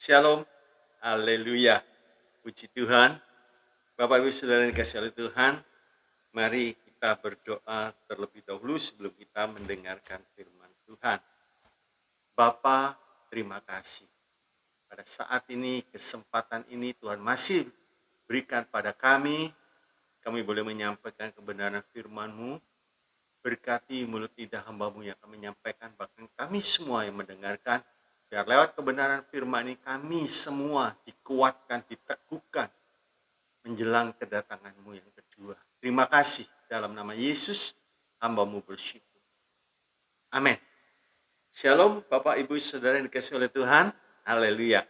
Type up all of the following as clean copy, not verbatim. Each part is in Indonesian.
Shalom, haleluya, puji Tuhan. Bapak Ibu Saudara yang dikasihi oleh Tuhan, mari kita berdoa terlebih dahulu sebelum kita mendengarkan firman Tuhan. Bapa, terima kasih. Pada saat ini, kesempatan ini Tuhan masih berikan pada kami boleh menyampaikan kebenaran firman-Mu. Berkati mulut lidah hamba-Mu yang kami menyampaikan, bahkan kami semua yang mendengarkan, biar lewat kebenaran firman ini kami semua dikuatkan, diteguhkan menjelang kedatangan-Mu yang kedua. Terima kasih, dalam nama Yesus hamba-Mu bersyukur. Amin. Shalom Bapak Ibu Saudara yang dikasihi oleh Tuhan. Haleluya.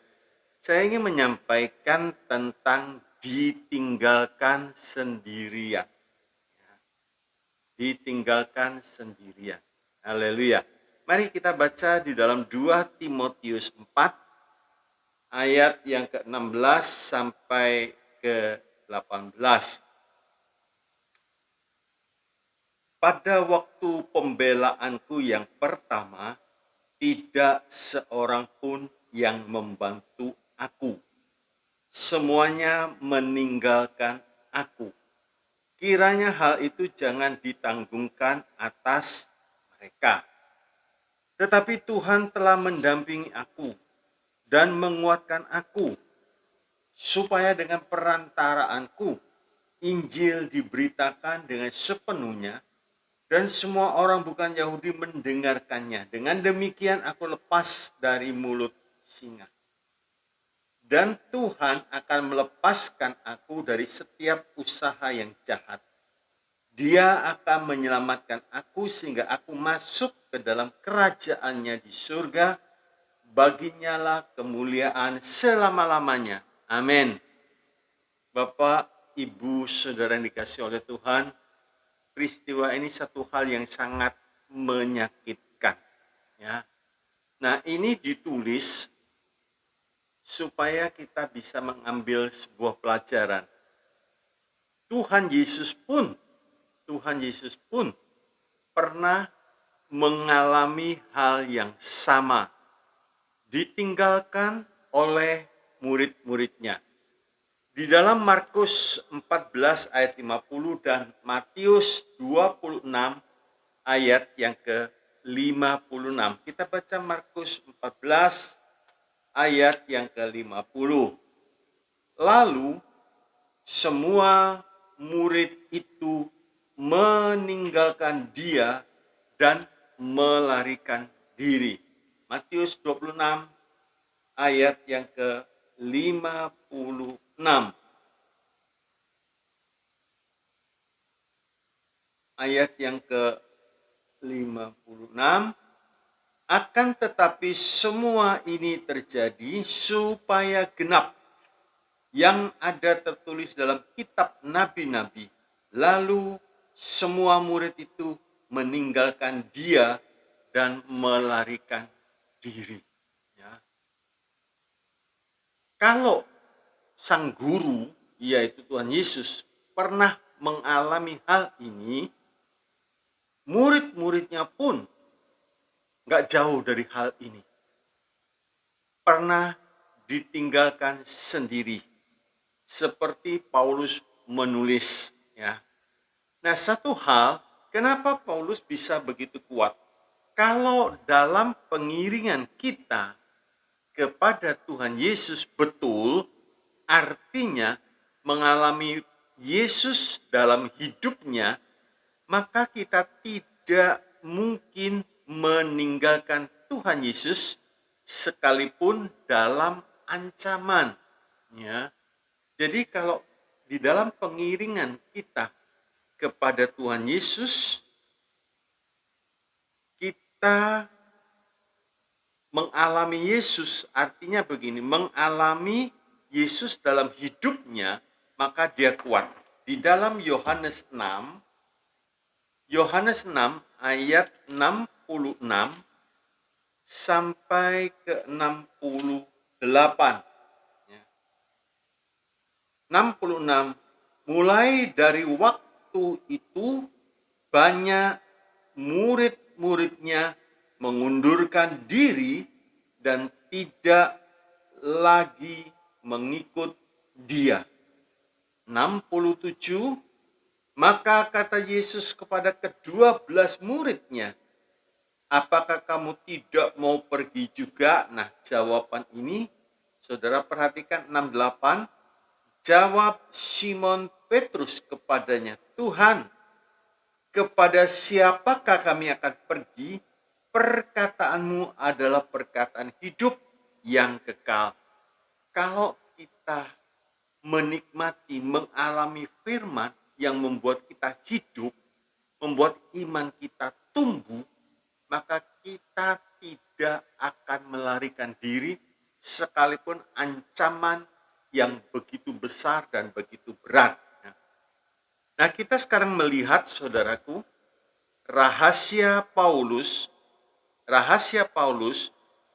Saya ingin menyampaikan tentang ditinggalkan sendirian. Ditinggalkan sendirian. Haleluya. Mari kita baca di dalam 2 Timotius 4 ayat yang ke-16 sampai ke-18. Pada waktu pembelaanku yang pertama, tidak seorang pun yang membantu aku. Semuanya meninggalkan aku. Kiranya hal itu jangan ditanggungkan atas mereka. Tetapi Tuhan telah mendampingi aku dan menguatkan aku, supaya dengan perantaraanku, Injil diberitakan dengan sepenuhnya, dan semua orang bukan Yahudi mendengarkannya. Dengan demikian aku lepas dari mulut singa. Dan Tuhan akan melepaskan aku dari setiap usaha yang jahat. Dia akan menyelamatkan aku sehingga aku masuk ke dalam kerajaannya di surga. Baginya lah kemuliaan selama-lamanya. Amin. Bapak, Ibu, Saudara yang dikasihi oleh Tuhan, peristiwa ini satu hal yang sangat menyakitkan. Ya. Nah, ini ditulis supaya kita bisa mengambil sebuah pelajaran. Tuhan Yesus pun pernah mengalami hal yang sama, ditinggalkan oleh murid-muridnya. Di dalam Markus 14 ayat 50 dan Matius 26 ayat yang ke-56. Kita baca Markus 14 ayat yang ke-50. Lalu semua murid itu meninggalkan dia dan melarikan diri. Matius 26 ayat yang ke-56. Ayat yang ke-56. Akan tetapi semua ini terjadi supaya genap yang ada tertulis dalam kitab nabi-nabi. Lalu semua murid itu meninggalkan dia dan melarikan diri. Ya. Kalau sang guru, yaitu Tuhan Yesus, pernah mengalami hal ini, murid-muridnya pun nggak jauh dari hal ini. Pernah ditinggalkan sendiri. Seperti Paulus menulis. Ya. Nah, satu hal, kenapa Paulus bisa begitu kuat? Kalau dalam pengiringan kita kepada Tuhan Yesus betul, artinya mengalami Yesus dalam hidupnya, maka kita tidak mungkin meninggalkan Tuhan Yesus sekalipun dalam ancaman. Ya. Jadi kalau di dalam pengiringan kita kepada Tuhan Yesus, kita mengalami Yesus, artinya begini, mengalami Yesus dalam hidupnya, maka dia kuat. Di dalam Yohanes 6 ayat 66 sampai ke 68. 66, mulai dari waktu itu banyak murid-muridnya mengundurkan diri dan tidak lagi mengikut Dia. 67, maka kata Yesus kepada ke-12 muridnya, apakah kamu tidak mau pergi juga? Nah, jawaban ini, saudara perhatikan 68, jawab Simon Petrus kepadanya, Tuhan, kepada siapakah kami akan pergi? Perkataanmu adalah perkataan hidup yang kekal. Kalau kita menikmati, mengalami firman yang membuat kita hidup, membuat iman kita tumbuh, maka kita tidak akan melarikan diri sekalipun ancaman yang begitu besar dan begitu berat. Nah, kita sekarang melihat, saudaraku, rahasia Paulus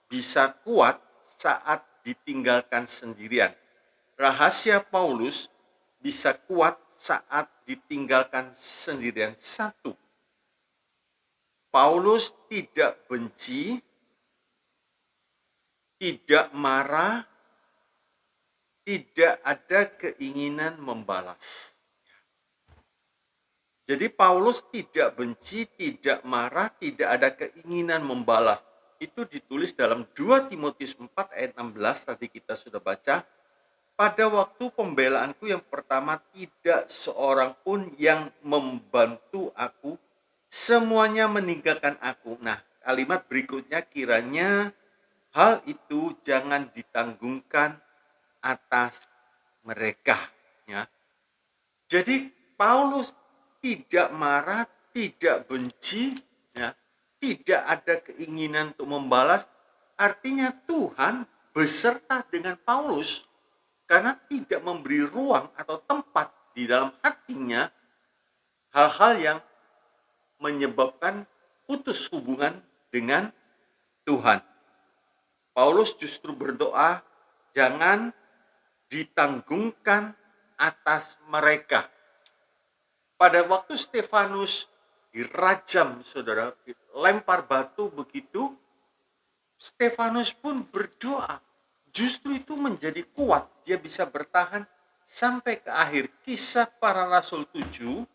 bisa kuat saat ditinggalkan sendirian. Rahasia Paulus bisa kuat saat ditinggalkan sendirian. Satu, Paulus tidak benci, tidak marah, tidak ada keinginan membalas. Jadi Paulus tidak benci, tidak marah, tidak ada keinginan membalas. Itu ditulis dalam 2 Timotius 4 ayat 16, tadi kita sudah baca. Pada waktu pembelaanku yang pertama tidak seorang pun yang membantu aku, semuanya meninggalkan aku. Nah, kalimat berikutnya, kiranya hal itu jangan ditanggungkan atas mereka. Ya. Jadi Paulus tidak marah, tidak benci, ya, tidak ada keinginan untuk membalas. Artinya Tuhan beserta dengan Paulus karena tidak memberi ruang atau tempat di dalam hatinya hal-hal yang menyebabkan putus hubungan dengan Tuhan. Paulus justru berdoa, jangan ditanggungkan atas mereka. Pada waktu Stefanus dirajam, saudara, lempar batu begitu, Stefanus pun berdoa. Justru itu menjadi kuat, dia bisa bertahan sampai ke akhir. Kisah Para Rasul 7,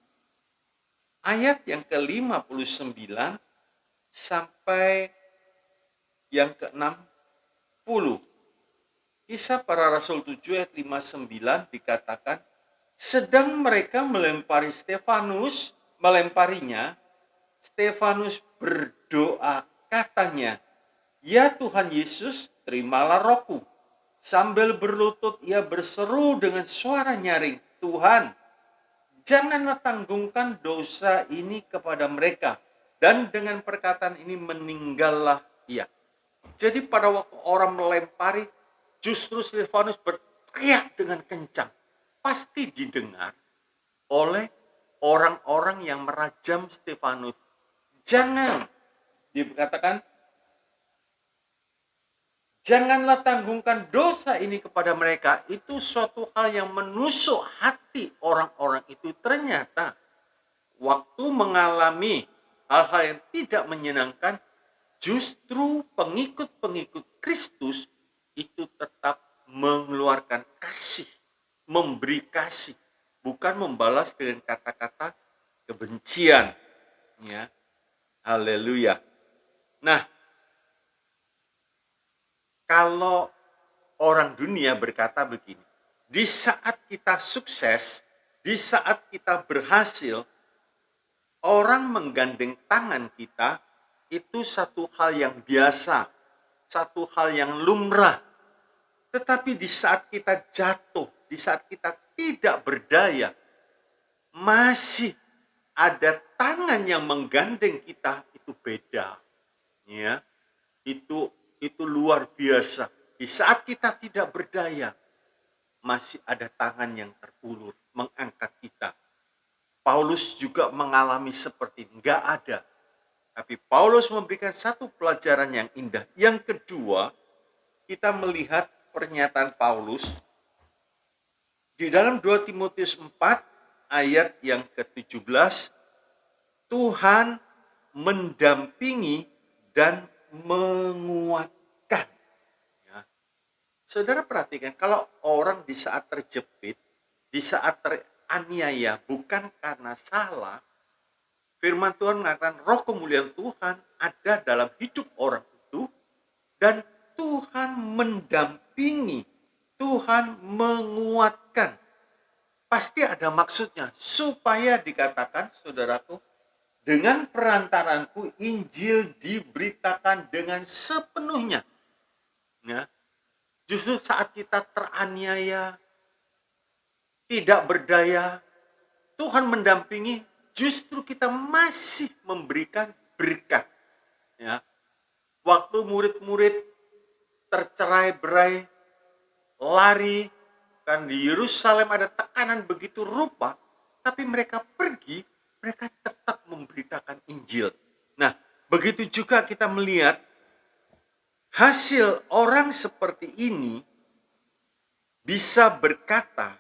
ayat yang ke-59 sampai yang ke-60. Kisah Para Rasul 7 ayat 59 dikatakan, sedang mereka melemparinya, Stefanus berdoa, katanya, ya Tuhan Yesus, terimalah rohku. Sambil berlutut ia berseru dengan suara nyaring, Tuhan, janganlah tanggungkan dosa ini kepada mereka. Dan dengan perkataan ini meninggallah ia. Jadi pada waktu orang melempari, justru Stefanus berteriak dengan kencang. Pasti didengar oleh orang-orang yang merajam Stefanus. Jangan, dikatakan, janganlah tanggungkan dosa ini kepada mereka. Itu suatu hal yang menusuk hati orang-orang itu. Ternyata waktu mengalami hal-hal yang tidak menyenangkan, justru pengikut-pengikut Kristus itu tetap mengeluarkan kasih, memberi kasih, bukan membalas dengan kata-kata kebencian. Ya, haleluya. Nah, kalau orang dunia berkata begini, di saat kita sukses, di saat kita berhasil, orang menggandeng tangan kita, itu satu hal yang biasa, satu hal yang lumrah. Tetapi di saat kita jatuh, di saat kita tidak berdaya, masih ada tangan yang menggandeng kita, itu beda. Ya, itu luar biasa. Di saat kita tidak berdaya, masih ada tangan yang terulur mengangkat kita. Paulus juga mengalami seperti enggak ada. Tapi Paulus memberikan satu pelajaran yang indah. Yang kedua, kita melihat pernyataan Paulus di dalam 2 Timotius 4 ayat yang ke-17, Tuhan mendampingi dan menguatkan. Ya. Saudara perhatikan, kalau orang di saat terjepit, di saat teraniaya bukan karena salah, firman Tuhan mengatakan roh kemuliaan Tuhan ada dalam hidup orang itu, dan Tuhan mendampingi, Tuhan menguatkan. Pasti ada maksudnya, supaya dikatakan, saudaraku, dengan perantaranku Injil diberitakan dengan sepenuhnya. Ya, justru saat kita teraniaya, tidak berdaya, Tuhan mendampingi, justru kita masih memberikan berkat. Ya, waktu murid-murid tercerai-berai, lari, kan di Yerusalem ada tekanan begitu rupa, tapi mereka pergi, mereka tetap memberitakan Injil. Nah, begitu juga kita melihat hasil orang seperti ini bisa berkata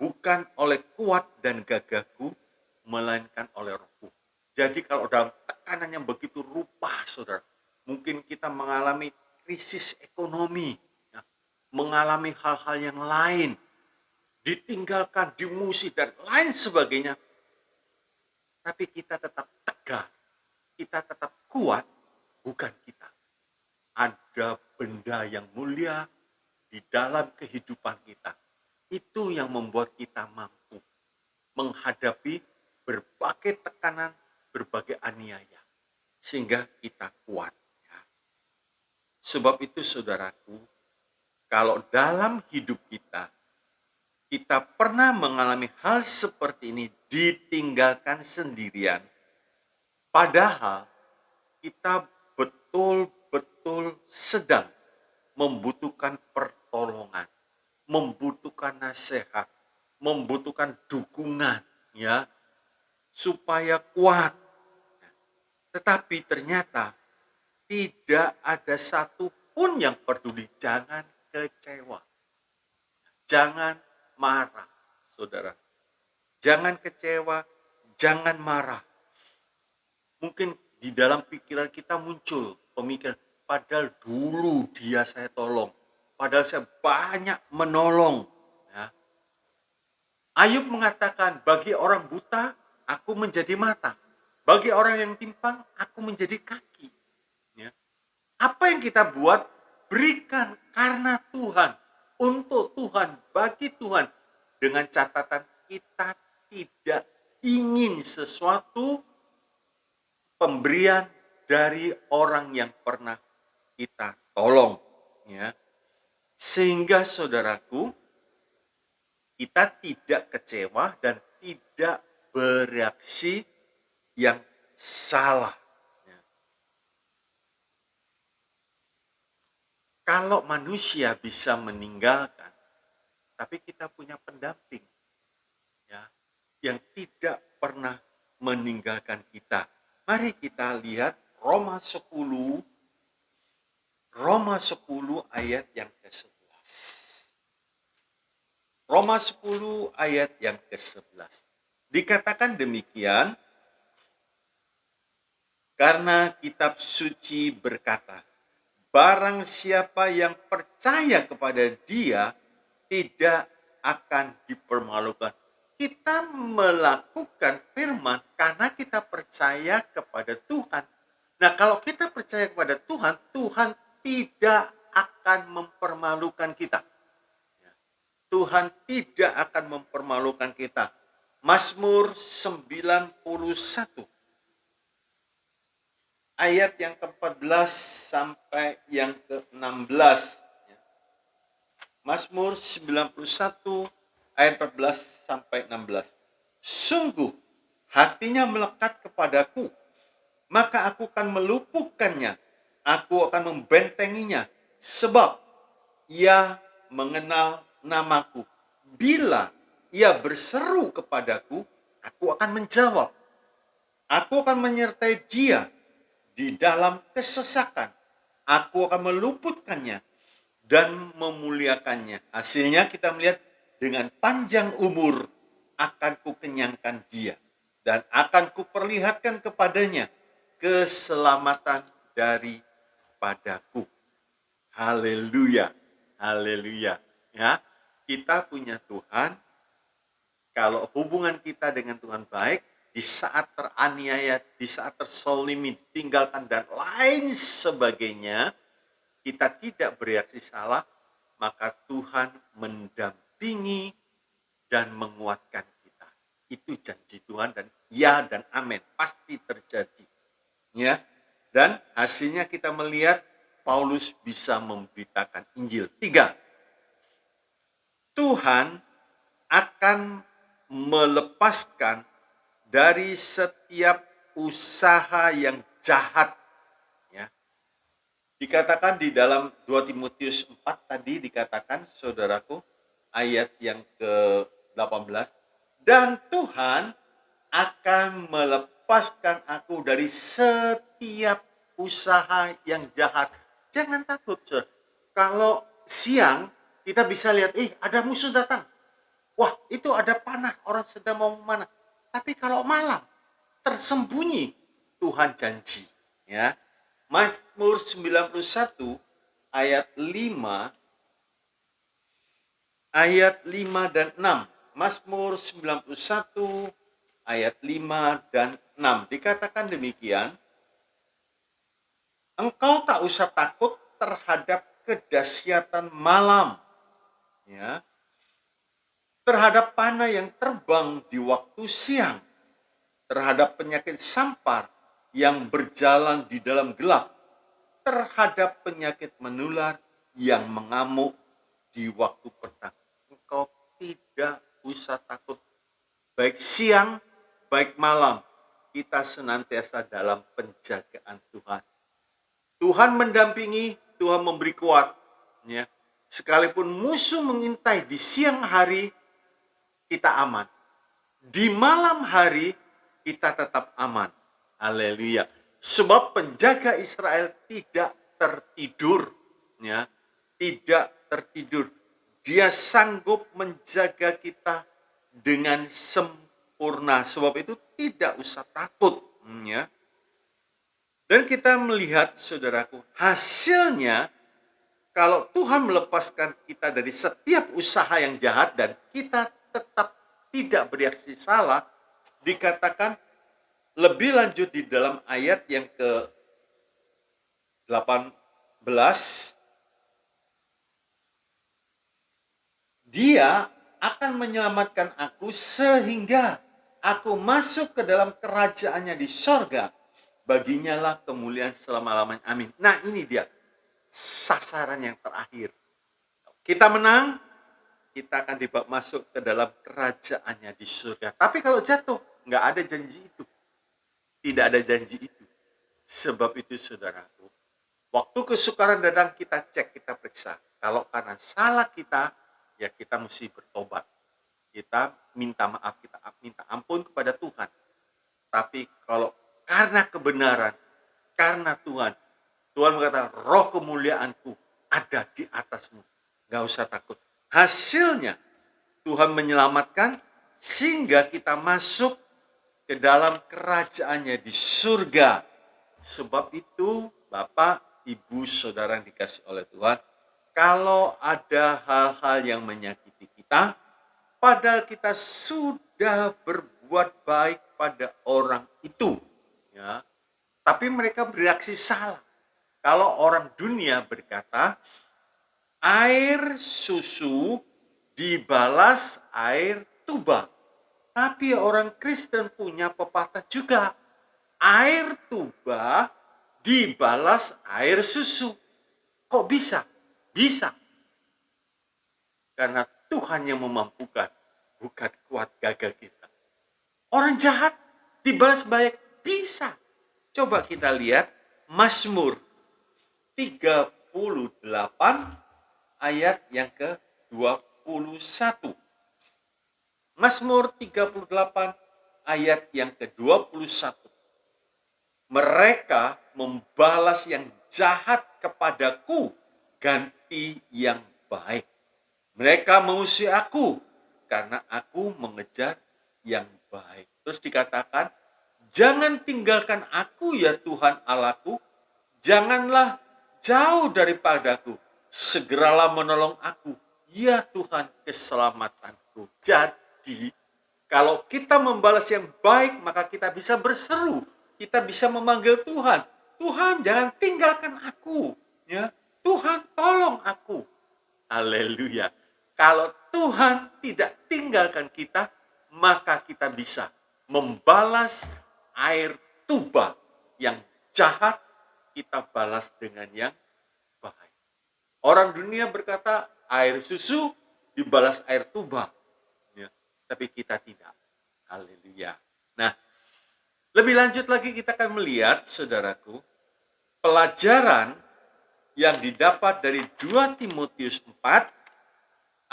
bukan oleh kuat dan gagahku, melainkan oleh rohku. Jadi kalau dalam tekanan yang begitu rupa, saudara, mungkin kita mengalami krisis ekonomi, ya, mengalami hal-hal yang lain, ditinggalkan, dimusuhi, dan lain sebagainya. Tapi kita tetap tegar, kita tetap kuat, bukan kita. Ada benda yang mulia di dalam kehidupan kita. Itu yang membuat kita mampu menghadapi berbagai tekanan, berbagai aniaya. Sehingga kita kuat. Ya. Sebab itu saudaraku, kalau dalam hidup kita pernah mengalami hal seperti ini, ditinggalkan sendirian, padahal kita betul-betul sedang membutuhkan pertolongan, membutuhkan nasihat, membutuhkan dukungan, ya, supaya kuat. Tetapi ternyata tidak ada satupun yang peduli. Jangan kecewa, jangan marah, saudara. Jangan kecewa, jangan marah. Mungkin di dalam pikiran kita muncul pemikiran, padahal dulu dia saya tolong, padahal saya banyak menolong. Ya. Ayub mengatakan, bagi orang buta, aku menjadi mata. Bagi orang yang timpang, aku menjadi kaki. Ya. Apa yang kita buat, berikan karena Tuhan, untuk Tuhan, bagi Tuhan. Dengan catatan kita tidak ingin sesuatu pemberian dari orang yang pernah kita tolong. Ya. Sehingga saudaraku, kita tidak kecewa dan tidak bereaksi yang salah. Ya. Kalau manusia bisa meninggalkan, tapi kita punya pendamping, ya, yang tidak pernah meninggalkan kita. Mari kita lihat Roma 10 ayat yang ke-11. Roma 10 ayat yang ke-11. Dikatakan demikian, karena kitab suci berkata, barang siapa yang percaya kepada Dia tidak akan dipermalukan. Kita melakukan firman karena kita percaya kepada Tuhan. Nah, kalau kita percaya kepada Tuhan, Tuhan tidak akan mempermalukan kita. Tuhan tidak akan mempermalukan kita. Mazmur 91 ayat yang ke-14 sampai yang ke-16. Mazmur 91 ayat 14 sampai 16. Sungguh hatinya melekat kepadaku, maka aku akan meluputkannya, aku akan membentenginya, sebab ia mengenal namaku. Bila ia berseru kepadaku, aku akan menjawab. Aku akan menyertai dia di dalam kesesakan. Aku akan meluputkannya dan memuliakannya. Hasilnya kita melihat, dengan panjang umur akan kukenyangkan dia dan akan kuperlihatkan kepadanya keselamatan daripadaku. Haleluya. Haleluya. Ya, kita punya Tuhan. Kalau hubungan kita dengan Tuhan baik, di saat teraniaya, di saat tersolimi, ditinggalkan dan lain sebagainya, kita tidak bereaksi salah, maka Tuhan mendampingi dan menguatkan kita. Itu janji Tuhan dan ya dan amin, pasti terjadi. Ya. Dan hasilnya kita melihat Paulus bisa memberitakan Injil. 3. Tuhan akan melepaskan dari setiap usaha yang jahat. Ya. Dikatakan di dalam 2 Timotius 4 tadi dikatakan, saudaraku, ayat yang ke-18, dan Tuhan akan melepaskan aku dari setiap usaha yang jahat. Jangan takut, saudara. Kalau siang kita bisa lihat, ada musuh datang. Wah, itu ada panah, orang sedang mau mana. Tapi kalau malam, tersembunyi, Tuhan janji. Ya. Mazmur 91 ayat 5 dan 6. Mazmur 91 ayat 5 dan 6. Dikatakan demikian, engkau tak usah takut terhadap kedahsyatan malam. Ya. Terhadap panah yang terbang di waktu siang, terhadap penyakit sampar yang berjalan di dalam gelap, terhadap penyakit menular yang mengamuk di waktu petang. Engkau tidak usah takut. Baik siang, baik malam, kita senantiasa dalam penjagaan Tuhan. Tuhan mendampingi, Tuhan memberi kuat. Ya. Sekalipun musuh mengintai di siang hari, kita aman. Di malam hari, kita tetap aman. Haleluya. Sebab penjaga Israel tidak tertidur. Ya, tidak tertidur. Dia sanggup menjaga kita dengan sempurna. Sebab itu tidak usah takut. Ya. Dan kita melihat, saudaraku, hasilnya kalau Tuhan melepaskan kita dari setiap usaha yang jahat dan kita tetap tidak bereaksi salah, dikatakan lebih lanjut di dalam ayat yang ke-18, Dia akan menyelamatkan aku sehingga aku masuk ke dalam kerajaannya di sorga. Baginya lah kemuliaan selama-lamanya. Amin. Nah, ini dia sasaran yang terakhir. Kita menang, kita akan dibawa masuk ke dalam kerajaannya di surga. Tapi kalau jatuh, nggak ada janji itu. Tidak ada janji itu. Sebab itu, saudaraku, waktu kesukaran datang, kita cek, kita periksa. Kalau karena salah kita, ya kita mesti bertobat. Kita minta maaf, kita minta ampun kepada Tuhan. Tapi kalau karena kebenaran, karena Tuhan mengatakan, roh kemuliaanku ada di atasmu. Nggak usah takut. Hasilnya, Tuhan menyelamatkan sehingga kita masuk ke dalam kerajaannya di surga. Sebab itu, Bapak, Ibu, Saudara yang dikasih oleh Tuhan, kalau ada hal-hal yang menyakiti kita, padahal kita sudah berbuat baik pada orang itu, ya, tapi mereka bereaksi salah. Kalau orang dunia berkata, air susu dibalas air tuba. Tapi orang Kristen punya pepatah juga, air tuba dibalas air susu. Kok bisa? Bisa. Karena Tuhan yang memampukan, bukan kuat gagah kita. Orang jahat dibalas baik, bisa. Coba kita lihat Mazmur 38 ayat yang ke-21. Mazmur 38 ayat yang ke-21. Mereka membalas yang jahat kepadaku, ganti yang baik. Mereka mengusir aku, karena aku mengejar yang baik. Terus dikatakan, jangan tinggalkan aku ya Tuhan Allahku, janganlah jauh daripadaku, segeralah menolong aku, ya Tuhan keselamatanku. Jadi, kalau kita membalas yang baik, maka kita bisa berseru, kita bisa memanggil Tuhan. Tuhan, jangan tinggalkan aku, ya. Tuhan, tolong aku. Haleluya. Kalau Tuhan tidak tinggalkan kita, maka kita bisa membalas air tuba yang jahat, kita balas dengan yang baik. Orang dunia berkata air susu dibalas air tuba, ya. Tapi kita tidak. Haleluya. Nah, lebih lanjut lagi kita akan melihat, saudaraku, pelajaran yang didapat dari 2 Timotius 4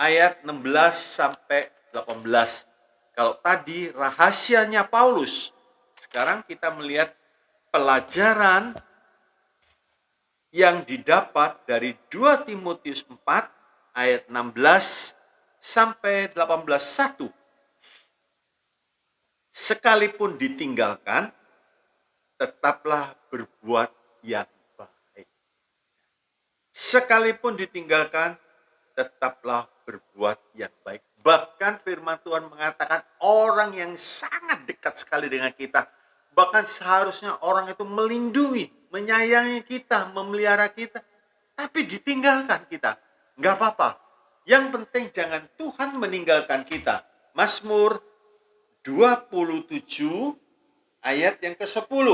ayat 16 sampai 18. Kalau tadi rahasianya Paulus, sekarang kita melihat pelajaran yang didapat dari 2 Timotius 4 ayat 16 sampai 18:1. Sekalipun ditinggalkan, tetaplah berbuat yang baik. Sekalipun ditinggalkan, tetaplah berbuat yang baik. Bahkan firman Tuhan mengatakan orang yang sangat dekat sekali dengan kita, bahkan seharusnya orang itu melindungi, menyayangi kita, memelihara kita, tapi ditinggalkan kita. Nggak apa-apa. Yang penting jangan Tuhan meninggalkan kita. Mazmur 27 ayat yang ke-10.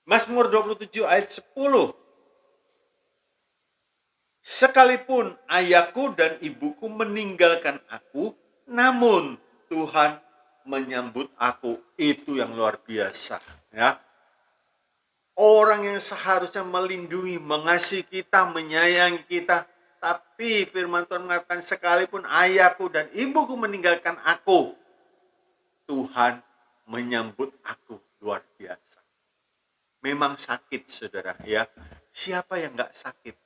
Mazmur 27 ayat 10. Sekalipun ayahku dan ibuku meninggalkan aku, namun Tuhan menyambut aku. Itu yang luar biasa, ya. Orang yang seharusnya melindungi, mengasihi kita, menyayangi kita, tapi firman Tuhan mengatakan sekalipun ayahku dan ibuku meninggalkan aku, Tuhan menyambut aku. Luar biasa. Memang sakit, saudara, ya. Siapa yang nggak sakit?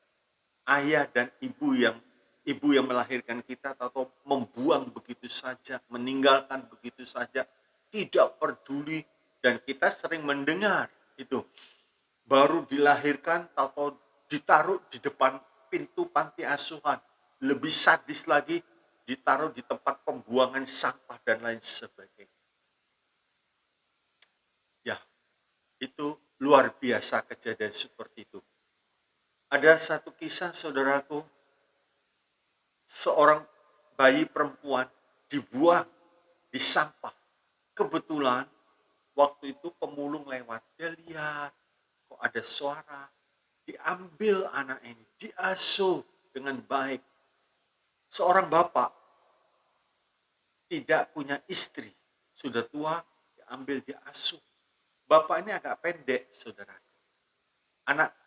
Ayah dan ibu yang melahirkan kita atau membuang begitu saja, meninggalkan begitu saja, tidak peduli. Dan kita sering mendengar itu, baru dilahirkan atau ditaruh di depan pintu panti asuhan. Lebih sadis lagi, ditaruh di tempat pembuangan sampah dan lain sebagainya. Ya, itu luar biasa kejadian seperti itu. Ada satu kisah, saudaraku, seorang bayi perempuan dibuang di sampah. Kebetulan waktu itu pemulung lewat, dia lihat kok ada suara, diambil anak ini, diasuh dengan baik. Seorang bapak tidak punya istri, sudah tua, diambil, diasuh. Bapak ini agak pendek, saudara.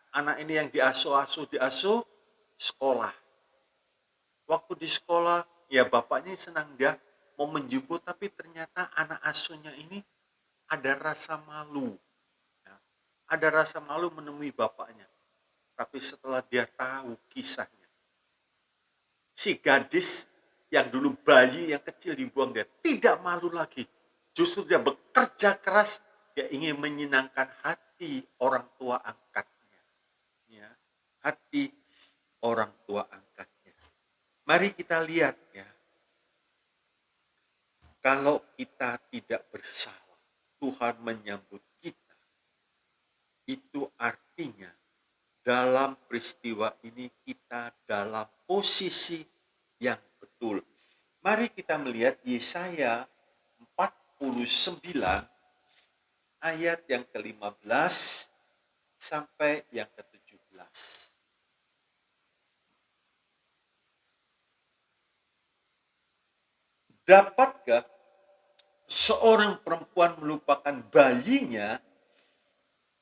Anak ini yang diasuh sekolah. Waktu di sekolah, ya bapaknya senang, dia mau menjemput, tapi ternyata anak asuhnya ini ada rasa malu. Ya, ada rasa malu menemui bapaknya. Tapi setelah dia tahu kisahnya, si gadis yang dulu bayi yang kecil dibuang, dia tidak malu lagi. Justru dia bekerja keras, dia ingin menyenangkan hati orang tua angkatnya. Ya, hati orang tua angkatnya. Mari kita lihat, ya. Kalau kita tidak bersalah, Tuhan menyambut kita. Itu artinya dalam peristiwa ini kita dalam posisi yang betul. Mari kita melihat Yesaya 49 ayat yang ke-15 sampai yang ke-17. Dapatkah seorang perempuan melupakan bayinya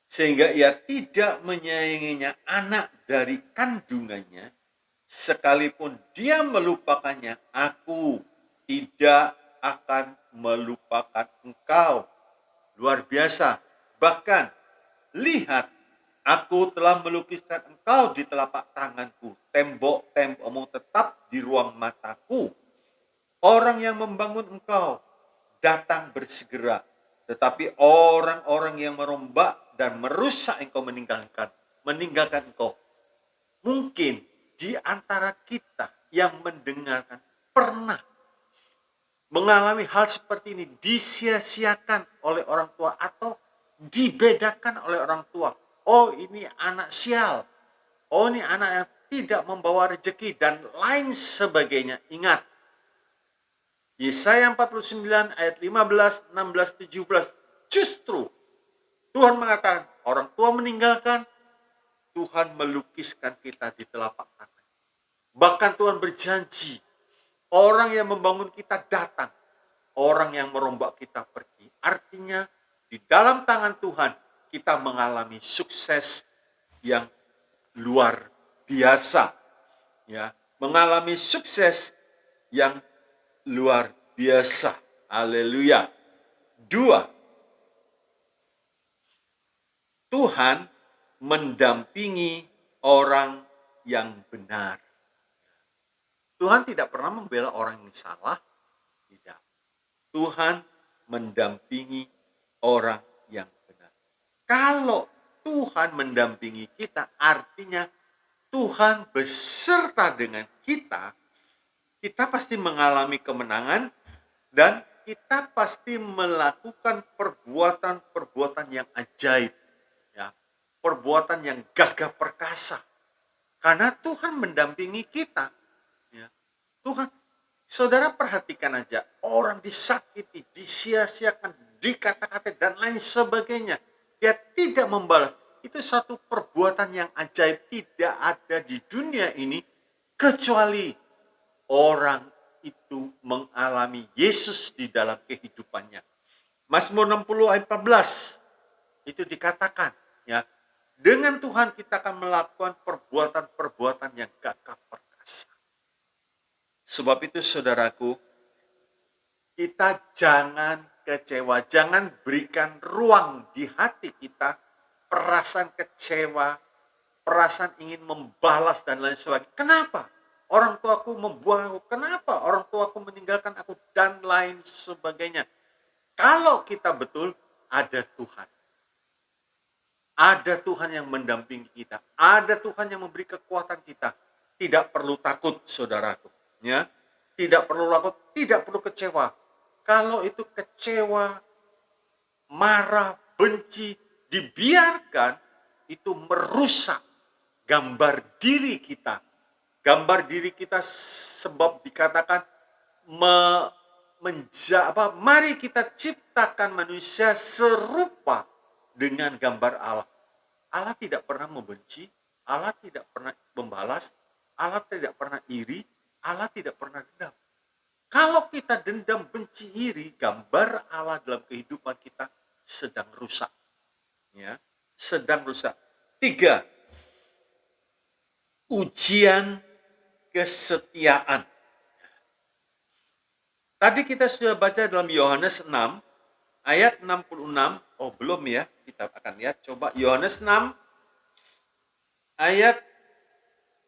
sehingga ia tidak menyayanginya anak dari kandungannya, sekalipun dia melupakannya, aku tidak akan melupakan engkau. Luar biasa. Bahkan, lihat, aku telah melukiskan engkau di telapak tanganku. Tembok-tembokmu tetap di ruang mataku. Orang yang membangun engkau datang bersegera, tetapi orang-orang yang merombak dan merusak engkau meninggalkan engkau. Mungkin di antara kita yang mendengarkan pernah mengalami hal seperti ini, disia-siakan oleh orang tua atau dibedakan oleh orang tua. Oh, ini anak sial. Oh, ini anak yang tidak membawa rezeki dan lain sebagainya. Ingat, Yesaya 49 ayat 15, 16, 17. Justru Tuhan mengatakan, orang tua meninggalkan, Tuhan melukiskan kita di telapak tangan. Bahkan Tuhan berjanji, orang yang membangun kita datang, orang yang merombak kita pergi. Artinya di dalam tangan Tuhan kita mengalami sukses yang luar biasa, ya, mengalami sukses yang luar biasa. Haleluya. 2, Tuhan mendampingi orang yang benar. Tuhan tidak pernah membela orang yang salah, tidak. Tuhan mendampingi orang yang benar. Kalau Tuhan mendampingi kita, artinya Tuhan beserta dengan kita, kita pasti mengalami kemenangan dan kita pasti melakukan perbuatan-perbuatan yang ajaib, ya, perbuatan yang gagah perkasa. Karena Tuhan mendampingi kita. Ya. Tuhan, saudara perhatikan aja, orang disakiti, disia-siakan, dikata-kata dan lain sebagainya. Dia tidak membalas. Itu satu perbuatan yang ajaib, tidak ada di dunia ini kecuali orang itu mengalami Yesus di dalam kehidupannya. Mazmur 60 ayat 14 itu dikatakan, ya, dengan Tuhan kita akan melakukan perbuatan-perbuatan yang gagah perkasa. Sebab itu saudaraku, kita jangan kecewa, jangan berikan ruang di hati kita perasaan kecewa, perasaan ingin membalas dan lain sebagainya. Kenapa? Orang tuaku membuang aku, kenapa orang tuaku meninggalkan aku, dan lain sebagainya. Kalau kita betul, ada Tuhan. Ada Tuhan yang mendampingi kita. Ada Tuhan yang memberi kekuatan kita. Tidak perlu takut, saudaraku. Ya, tidak perlu takut, tidak perlu kecewa. Kalau itu kecewa, marah, benci, dibiarkan, itu merusak gambar diri kita. Gambar diri kita sebab dikatakan mari kita ciptakan manusia serupa dengan gambar Allah. Allah tidak pernah membenci, Allah tidak pernah membalas, Allah tidak pernah iri, Allah tidak pernah dendam. Kalau kita dendam, benci, iri, gambar Allah dalam kehidupan kita sedang rusak. Ya, sedang rusak. 3, ujian kesetiaan. Tadi kita sudah baca dalam Yohanes 6 ayat 66. Oh, belum ya? Kita akan lihat. Coba Yohanes 6 ayat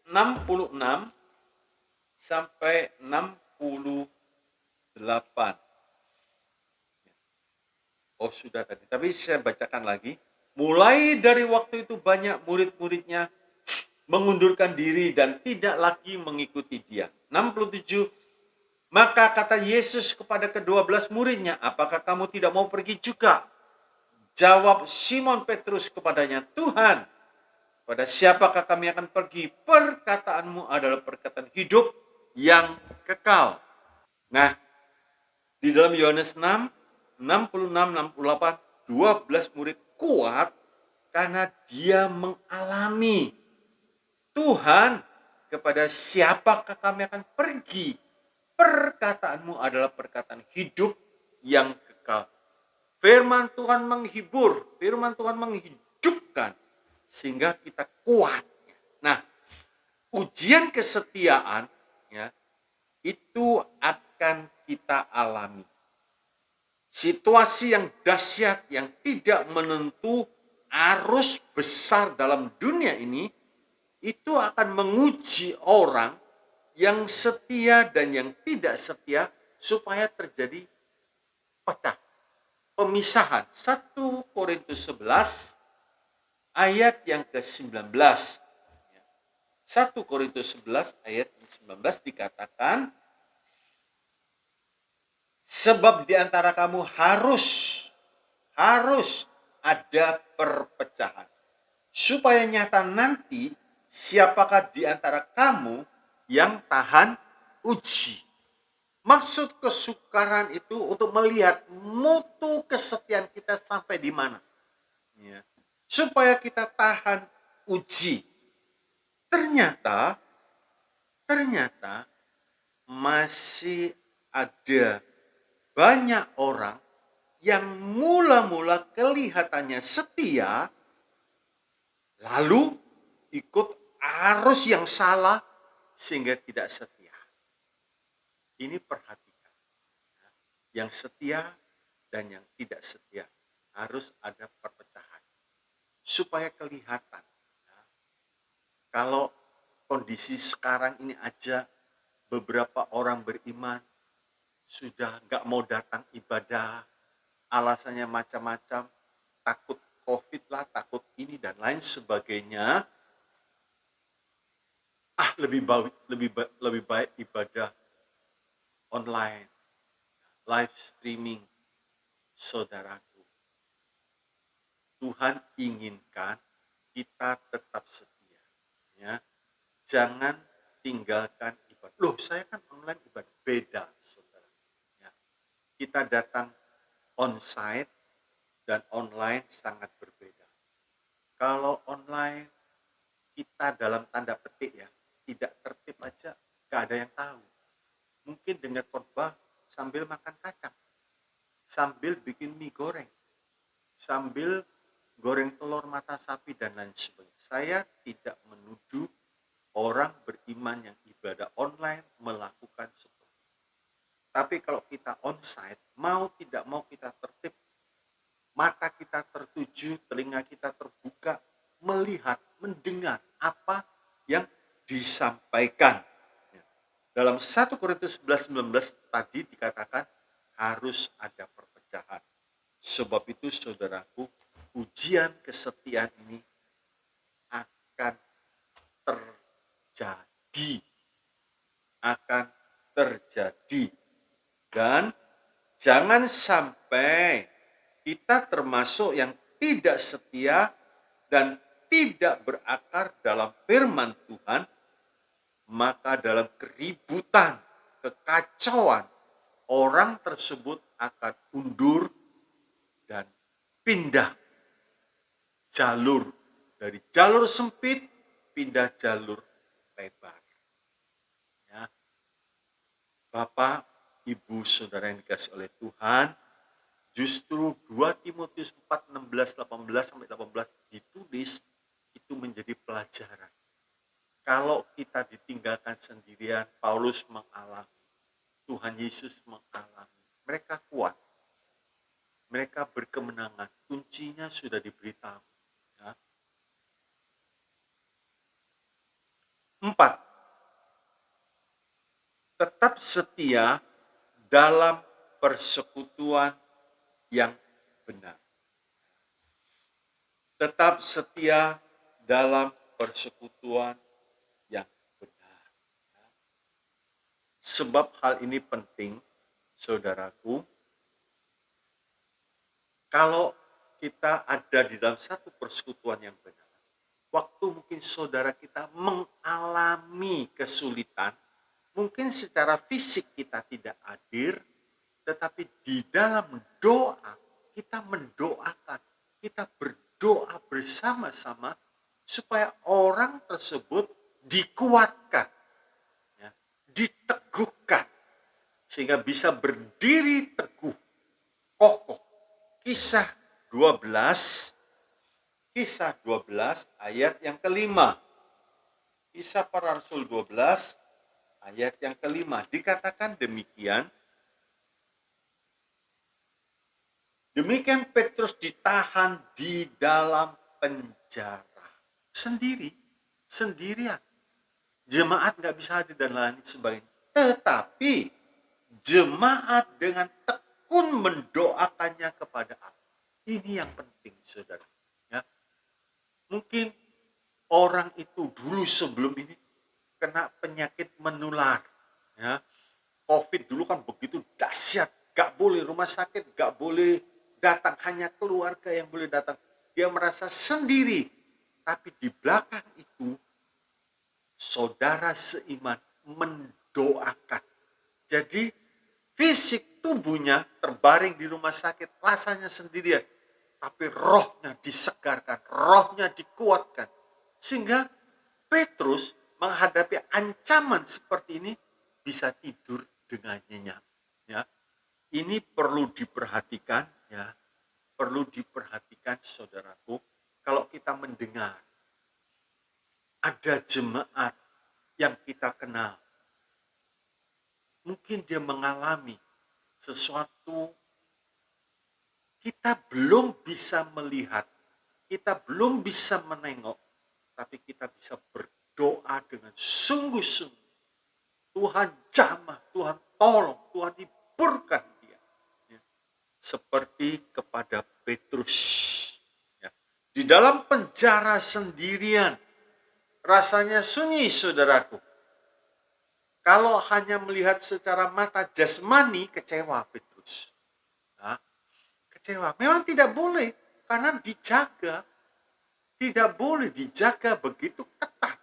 66 sampai 68. Oh, sudah tadi. Tapi saya bacakan lagi. Mulai dari waktu itu banyak murid-muridnya mengundurkan diri dan tidak lagi mengikuti dia. 67. Maka kata Yesus kepada ke-12 muridnya, apakah kamu tidak mau pergi juga? Jawab Simon Petrus kepadanya, Tuhan, pada siapakah kami akan pergi? Perkataanmu adalah perkataan hidup yang kekal. Nah, di dalam Yohanes 6, 66, 68, 12 murid kuat karena dia mengalami, Tuhan, kepada siapakah kami akan pergi? Perkataanmu adalah perkataan hidup yang kekal. Firman Tuhan menghibur, firman Tuhan menghidupkan, sehingga kita kuat. Nah, ujian kesetiaan, ya, itu akan kita alami. Situasi yang dahsyat, yang tidak menentu, arus besar dalam dunia ini, itu akan menguji orang yang setia dan yang tidak setia supaya terjadi pecah, pemisahan. 1 Korintus 11 ayat yang ke-19. 1 Korintus 11 ayat 19 dikatakan, sebab di antara kamu harus ada perpecahan, supaya nyata nanti siapakah di antara kamu yang tahan uji. Maksud kesukaran itu untuk melihat mutu kesetiaan kita sampai di mana. Ya. Supaya kita tahan uji. Ternyata masih ada banyak orang yang mula-mula kelihatannya setia, lalu ikut arus yang salah sehingga tidak setia. Ini perhatikan. Yang setia dan yang tidak setia harus ada perpecahan supaya kelihatan. Kalau kondisi sekarang ini aja beberapa orang beriman sudah nggak mau datang ibadah, alasannya macam-macam, takut COVID lah, takut ini dan lain sebagainya. Lebih baik ibadah online, live streaming. Saudaraku, Tuhan inginkan kita tetap setia. Ya. Jangan tinggalkan ibadah. Loh, saya kan online ibadah. Beda, saudara. Ya. Kita datang on-site dan online sangat berbeda. Kalau online, kita dalam tanda petik ya, tidak tertib aja, gak ada yang tahu. Mungkin dengar khotbah sambil makan kacang, sambil bikin mie goreng, sambil goreng telur mata sapi dan lain sebagainya. Saya tidak menuduh orang beriman yang ibadah online melakukan seperti itu. Tapi kalau kita on-site, mau tidak mau kita tertib, mata kita tertuju, telinga kita terbuka, melihat, mendengar apa yang disampaikan. Dalam 1 Korintus 11:19 tadi dikatakan harus ada perpecahan. Sebab itu saudaraku, ujian kesetiaan ini akan terjadi. Dan jangan sampai kita termasuk yang tidak setia dan tidak berakar dalam firman Tuhan, maka dalam keributan, kekacauan, orang tersebut akan undur dan pindah jalur. Dari jalur sempit, pindah jalur lebar. Ya. Bapak, Ibu, Saudara yang dikasih oleh Tuhan, justru 2 Timotius 4, 16, 18 ditulis, itu menjadi pelajaran. Kalau kita ditinggalkan sendirian, Paulus mengalami, Tuhan Yesus mengalami. Mereka kuat, mereka berkemenangan, kuncinya sudah diberitahu. Ya. 4. Tetap setia dalam persekutuan yang benar. Tetap setia dalam persekutuan yang benar. Sebab hal ini penting, saudaraku. Kalau kita ada di dalam satu persekutuan yang benar, waktu mungkin saudara kita mengalami kesulitan, mungkin secara fisik kita tidak hadir, tetapi di dalam doa kita mendoakan, kita berdoa bersama-sama supaya orang tersebut dikuatkan, ya, diteguhkan, sehingga bisa berdiri teguh, kokoh. Kisah 12 ayat yang kelima. Kisah para Rasul 12 ayat yang kelima. Dikatakan demikian. Demikian Petrus ditahan di dalam penjara. Sendirian. Jemaat gak bisa hadir dan lain sebagainya. Tetapi jemaat dengan tekun mendoakannya kepada Allah. Ini yang penting, saudara. Ya. Mungkin orang itu dulu sebelum ini kena penyakit menular. Ya, COVID dulu kan begitu dahsyat, gak boleh rumah sakit, gak boleh datang, hanya keluarga yang boleh datang. Dia merasa sendiri, tapi di belakang itu saudara seiman mendoakan. Jadi fisik tubuhnya terbaring di rumah sakit, rasanya sendirian, tapi rohnya disegarkan, rohnya dikuatkan. Sehingga Petrus menghadapi ancaman seperti ini bisa tidur dengan nyenyak. Ya, ini perlu diperhatikan, ya, perlu diperhatikan saudaraku. Kalau kita mendengar ada jemaat yang kita kenal, mungkin dia mengalami sesuatu kita belum bisa melihat, kita belum bisa menengok, tapi kita bisa berdoa dengan sungguh-sungguh. Tuhan jamah, Tuhan tolong, Tuhan hiburkan dia. Ya. Seperti kepada Petrus. Ya. Di dalam penjara sendirian, rasanya sunyi saudaraku. Kalau hanya melihat secara mata jasmani, kecewa Petrus. Nah, kecewa. Memang tidak boleh, karena dijaga. Tidak boleh dijaga begitu ketat.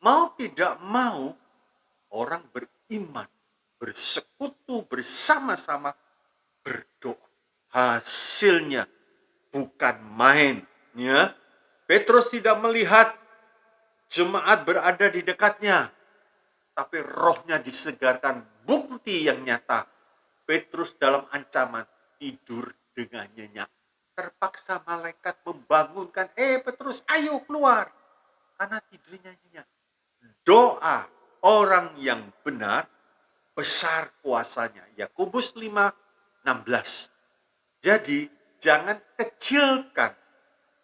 Mau tidak mau, orang beriman, bersekutu bersama-sama, berdoa. Hasilnya bukan main. Ya. Petrus tidak melihat jemaat berada di dekatnya, tapi rohnya disegarkan, bukti yang nyata. Petrus dalam ancaman tidur dengan nyenyak. Terpaksa malaikat membangunkan, Petrus ayo keluar. Karena tidurnya nyenyak. Doa orang yang benar besar kuasanya. Yakobus 5:16. Jadi jangan kecilkan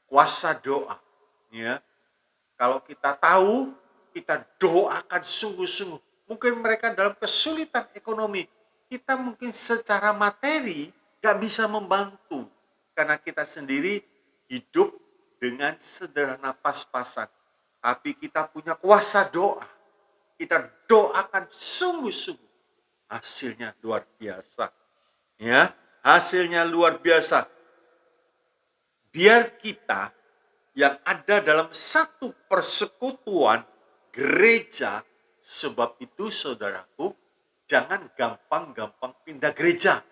kuasa doa. Ya. Kalau kita tahu, kita doakan sungguh-sungguh. Mungkin mereka dalam kesulitan ekonomi. Kita mungkin secara materi gak bisa membantu. Karena kita sendiri hidup dengan sederhana pas-pasan. Tapi kita punya kuasa doa. Kita doakan sungguh-sungguh. Hasilnya luar biasa. Ya, hasilnya luar biasa. Biar kita yang ada dalam satu persekutuan gereja, sebab itu saudaraku, jangan gampang-gampang pindah gereja.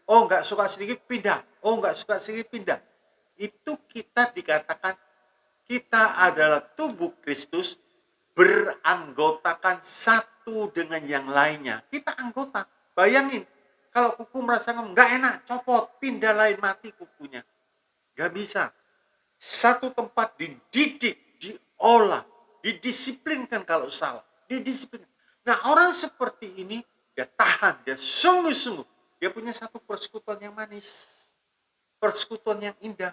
Oh, enggak suka sedikit pindah. Oh, enggak suka sedikit pindah. Itu kita dikatakan kita adalah tubuh Kristus, beranggotakan satu dengan yang lainnya. Kita anggota. Bayangin, kalau kuku merasa enggak enak, copot, pindah lain, mati kukunya. Enggak bisa. Satu tempat dididik, diolah, didisiplinkan kalau salah. Didisiplinkan. Nah, orang seperti ini, dia tahan, dia sungguh-sungguh. Dia punya satu persekutuan yang manis. Persekutuan yang indah.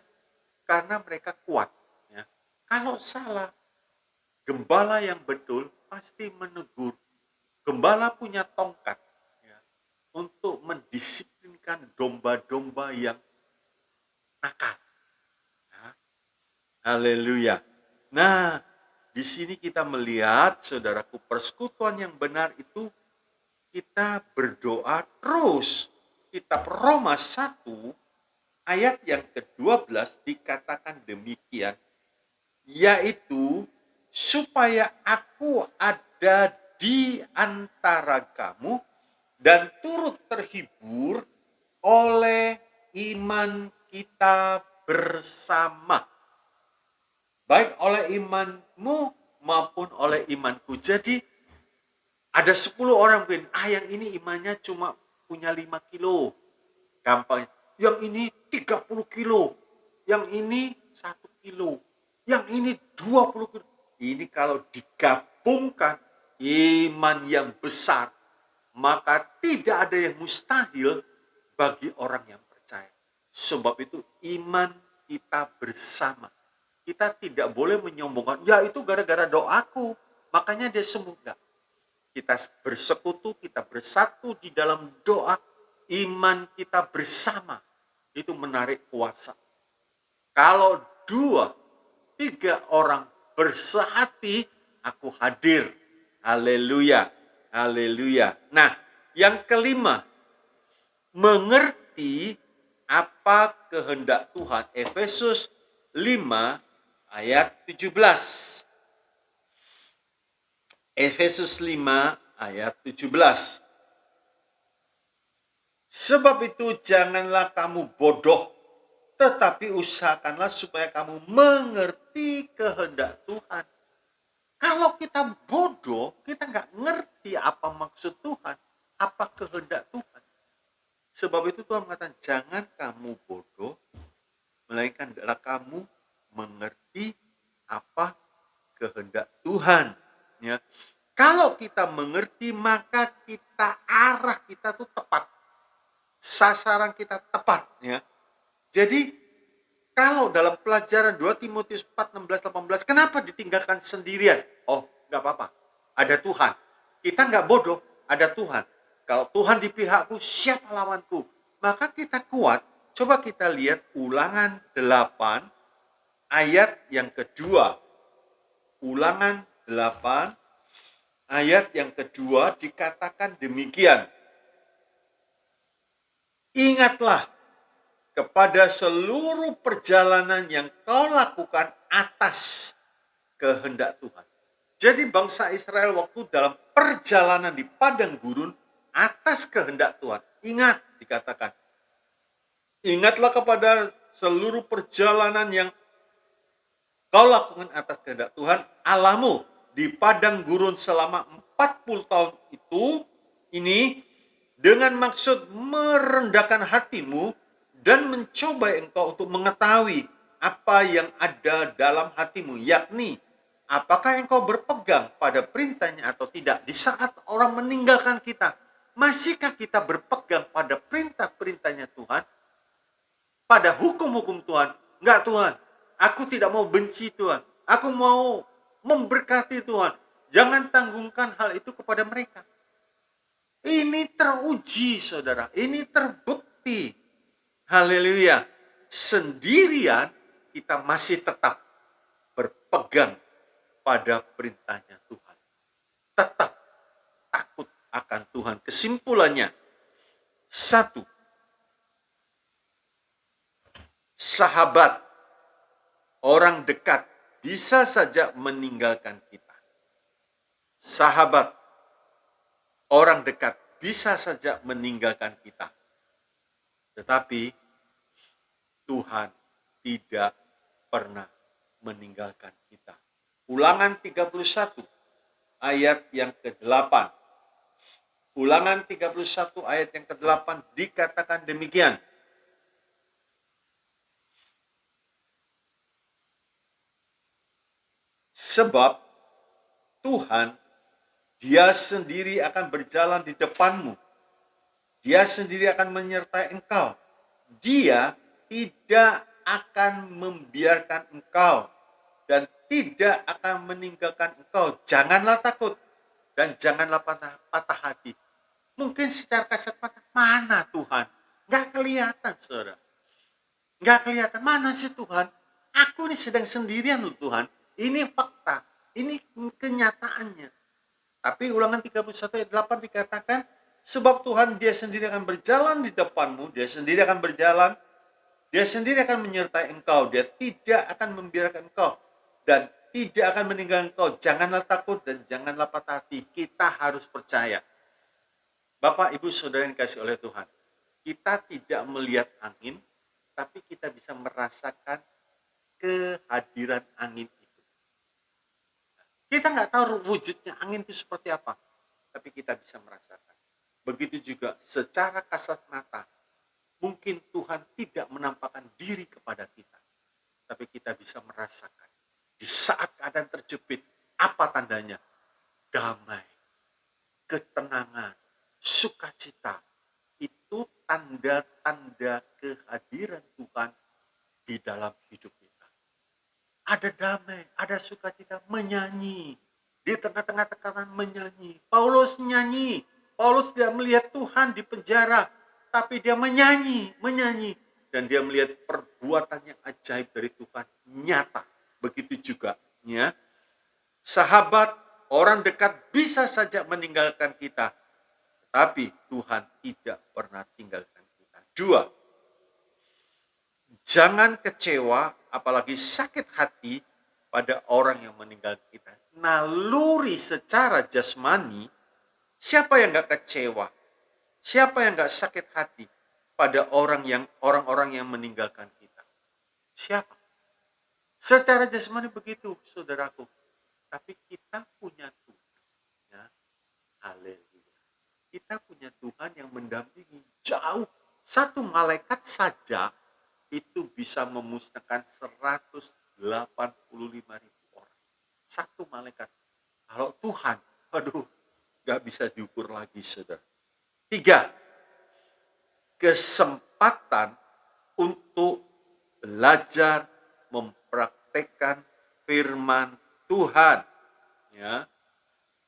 Karena mereka kuat. Ya. Kalau salah, gembala yang betul pasti menegur. Gembala punya tongkat ya, untuk mendisiplinkan domba-domba yang nakal. Haleluya. Nah, di sini kita melihat, saudaraku, persekutuan yang benar itu kita berdoa terus. Kitab Roma 1 ayat yang ke-12 dikatakan demikian, yaitu supaya aku ada di antara kamu dan turut terhibur oleh iman kita bersama. Baik oleh imanmu maupun oleh imanku. Jadi ada 10 orang mungkin, yang ini imannya cuma punya 5 kilo. Gampang. Yang ini 30 kilo. Yang ini 1 kilo. Yang ini 20 kilo. Ini kalau digabungkan iman yang besar, maka tidak ada yang mustahil bagi orang yang percaya. Sebab itu iman kita bersama. Kita tidak boleh menyombongkan, ya itu gara-gara doaku, makanya dia sembuh. Enggak. Kita bersekutu, kita bersatu di dalam doa, iman kita bersama. Itu menarik kuasa. Kalau 2, 3 orang bersehati, aku hadir. Haleluya. Haleluya. Nah, yang kelima, mengerti apa kehendak Tuhan. Efesus 5 ayat 17. Efesus 5 ayat 17. Sebab itu janganlah kamu bodoh, tetapi usahakanlah supaya kamu mengerti kehendak Tuhan. Kalau kita bodoh, kita nggak ngerti apa maksud Tuhan, apa kehendak Tuhan. Sebab itu Tuhan mengatakan, jangan kamu bodoh, melainkan adalah kamu mengerti apa kehendak Tuhan. Ya. Kalau kita mengerti, maka arah kita tuh tepat. Sasaran kita tepat. Ya. Jadi, kalau dalam pelajaran 2 Timotius 4, 16, 18, kenapa ditinggalkan sendirian? Oh, nggak apa-apa. Ada Tuhan. Kita nggak bodoh, ada Tuhan. Kalau Tuhan di pihakku, siapa lawanku? Maka kita kuat. Coba kita lihat Ulangan 8, ayat yang kedua. Ulangan 8, ayat yang kedua dikatakan demikian. Ingatlah kepada seluruh perjalanan yang kau lakukan atas kehendak Tuhan. Jadi bangsa Israel waktu dalam perjalanan di padang gurun atas kehendak Tuhan. Ingat, dikatakan. Ingatlah kepada seluruh perjalanan yang kau lakukan atas kehendak Tuhan Allahmu di padang gurun selama 40 tahun ini dengan maksud merendahkan hatimu dan mencoba engkau untuk mengetahui apa yang ada dalam hatimu, yakni apakah engkau berpegang pada perintahnya atau tidak. Di saat orang meninggalkan kita, masihkah kita berpegang pada perintah-perintahnya Tuhan? Pada hukum-hukum Tuhan? Enggak Tuhan, aku tidak mau benci Tuhan, aku mau memberkati Tuhan. Jangan tanggungkan hal itu kepada mereka. Ini teruji saudara, ini terbukti. Haleluya. Sendirian kita masih tetap berpegang pada perintahnya Tuhan. Tetap takut akan Tuhan. Kesimpulannya, 1. Sahabat, orang dekat bisa saja meninggalkan kita. Sahabat, orang dekat bisa saja meninggalkan kita. Tetapi Tuhan tidak pernah meninggalkan kita. Ulangan 31 ayat yang ke-8. Ulangan 31 ayat yang ke-8 dikatakan demikian. Sebab Tuhan, Dia sendiri akan berjalan di depanmu. Dia sendiri akan menyertai engkau. Dia tidak akan membiarkan engkau dan tidak akan meninggalkan engkau. Janganlah takut dan janganlah patah hati. Mungkin secara kasat mata, mana Tuhan? Nggak kelihatan, saudara. Nggak kelihatan, mana sih Tuhan? Aku ini sedang sendirian loh Tuhan. Ini fakta, ini kenyataannya. Tapi Ulangan 31 ayat 8 dikatakan, sebab Tuhan Dia sendiri akan berjalan di depanmu, Dia sendiri akan berjalan, Dia sendiri akan menyertai engkau, Dia tidak akan membiarkan engkau, dan tidak akan meninggalkan engkau. Janganlah takut dan janganlah patah hati. Kita harus percaya. Bapak, Ibu, Saudara yang dikasihi oleh Tuhan, kita tidak melihat angin, tapi kita bisa merasakan kehadiran angin itu. Kita nggak tahu wujudnya angin itu seperti apa, tapi kita bisa merasakan. Begitu juga secara kasat mata, mungkin Tuhan tidak menampakkan diri kepada kita, tapi kita bisa merasakan. Di saat keadaan terjepit, apa tandanya? Damai, ketenangan, sukacita. Itu tanda-tanda kehadiran Tuhan di dalam hidup kita. Ada damai, ada sukacita, menyanyi. Di tengah-tengah tekanan menyanyi. Paulus nyanyi. Paulus tidak melihat Tuhan di penjara, tapi dia menyanyi. Dan dia melihat perbuatan yang ajaib dari Tuhan nyata. Begitu juga, ya. Sahabat, orang dekat bisa saja meninggalkan kita, tapi Tuhan tidak pernah tinggalkan kita. 2, jangan kecewa, apalagi sakit hati pada orang yang meninggal kita. Naluri secara jasmani, siapa yang gak kecewa? Siapa yang gak sakit hati pada orang-orang yang meninggalkan kita? Siapa? Secara jasmani begitu, saudaraku. Tapi kita punya Tuhan. Ya. Haleluya. Kita punya Tuhan yang mendampingi jauh. Satu malaikat saja itu bisa memusnahkan 185.000 orang. Satu malaikat. Kalau Tuhan, aduh, gak bisa diukur lagi, saudara. 3, kesempatan untuk belajar mempraktekkan firman Tuhan. Ya,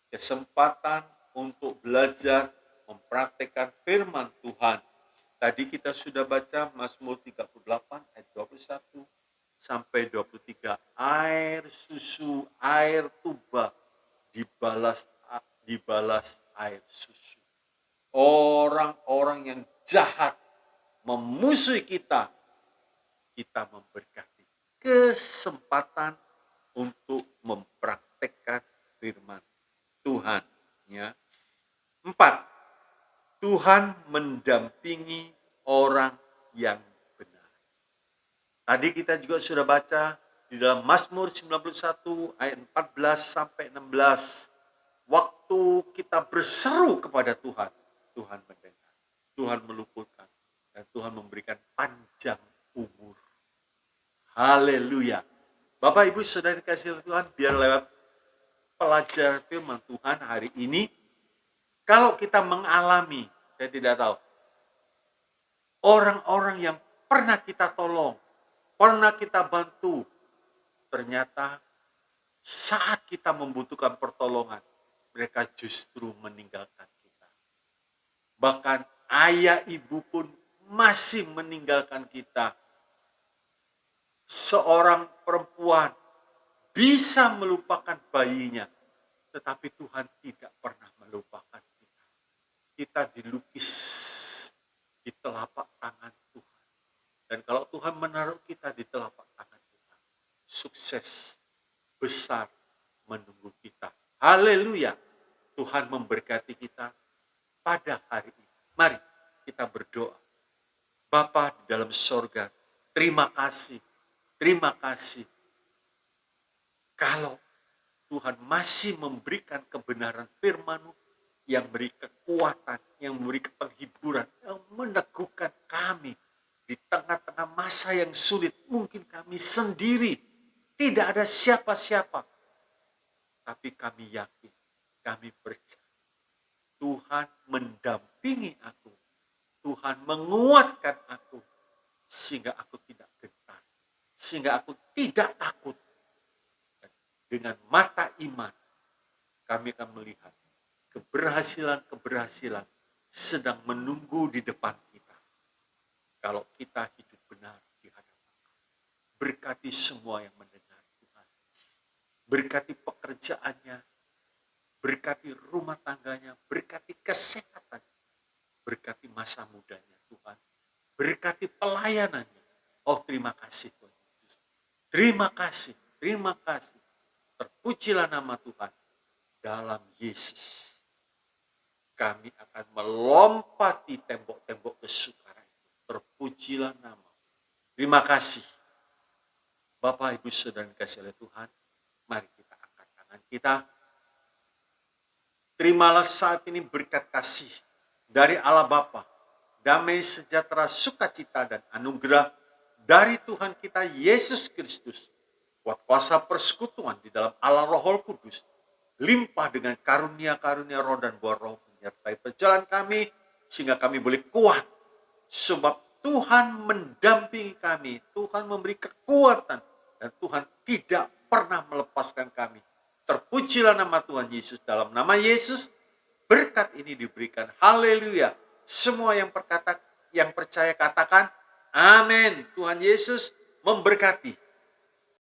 kesempatan untuk belajar mempraktekkan firman Tuhan. Tadi kita sudah baca Mazmur 38 ayat 21 sampai 23. Air susu, air tuba dibalas air susu. Orang-orang yang jahat memusuhi kita, kita memberkati. Kesempatan untuk mempraktekkan firman Tuhan. Ya. 4, Tuhan mendampingi orang yang benar. Tadi kita juga sudah baca di dalam Mazmur 91 ayat 14 sampai 16. Waktu kita berseru kepada Tuhan, Tuhan mendengar, Tuhan meluputkan, dan Tuhan memberikan panjang umur. Haleluya. Bapak, Ibu, Saudara dikasihi Tuhan, biar lewat pelajaran firman Tuhan hari ini, kalau kita mengalami, saya tidak tahu, orang-orang yang pernah kita tolong, pernah kita bantu, ternyata saat kita membutuhkan pertolongan, mereka justru meninggalkan kita. Bahkan ayah ibu pun masih meninggalkan kita. Seorang perempuan bisa melupakan bayinya, tetapi Tuhan tidak pernah melupakan kita. Kita dilukis di telapak tangan Tuhan. Dan kalau Tuhan menaruh kita di telapak tangan Tuhan, sukses besar menunggu kita. Haleluya. Tuhan memberkati kita pada hari ini. Mari kita berdoa. Bapa di dalam sorga, terima kasih. Terima kasih. Kalau Tuhan masih memberikan kebenaran firman-Mu yang beri kekuatan, yang memberi penghiburan, yang meneguhkan kami di tengah-tengah masa yang sulit. Mungkin kami sendiri, tidak ada siapa-siapa. Tapi kami yakin, kami percaya. Tuhan mendampingi aku. Tuhan menguatkan aku. Sehingga aku tidak gentar. Sehingga aku tidak takut. Dan dengan mata iman, kami akan melihat keberhasilan-keberhasilan sedang menunggu di depan kita. Kalau kita hidup benar di hadapan Allah. Berkati semua yang mendengar Tuhan. Berkati pekerjaannya. Berkati rumah tangganya. Berkati kesehatan. Berkati masa mudanya Tuhan. Berkati pelayanannya. Oh, terima kasih Tuhan Yesus. Terima kasih. Terima kasih. Terpujilah nama Tuhan. Dalam Yesus, kami akan melompati tembok-tembok kesukaran. Terpujilah nama. Terima kasih. Bapak, Ibu, Saudara yang dikasihi oleh Tuhan, mari kita angkat tangan kita. Terimalah saat ini berkat kasih dari Allah Bapa, damai sejahtera, sukacita, dan anugerah dari Tuhan kita Yesus Kristus. Kuat kuasa persekutuan di dalam Allah Roh Kudus, limpah dengan karunia-karunia roh dan buah roh menyertai perjalanan kami, sehingga kami boleh kuat. Sebab Tuhan mendampingi kami, Tuhan memberi kekuatan, dan Tuhan tidak pernah melepaskan kami. Terpujilah nama Tuhan Yesus. Dalam nama Yesus, berkat ini diberikan. Haleluya. Semua yang percaya katakan, amin. Tuhan Yesus memberkati.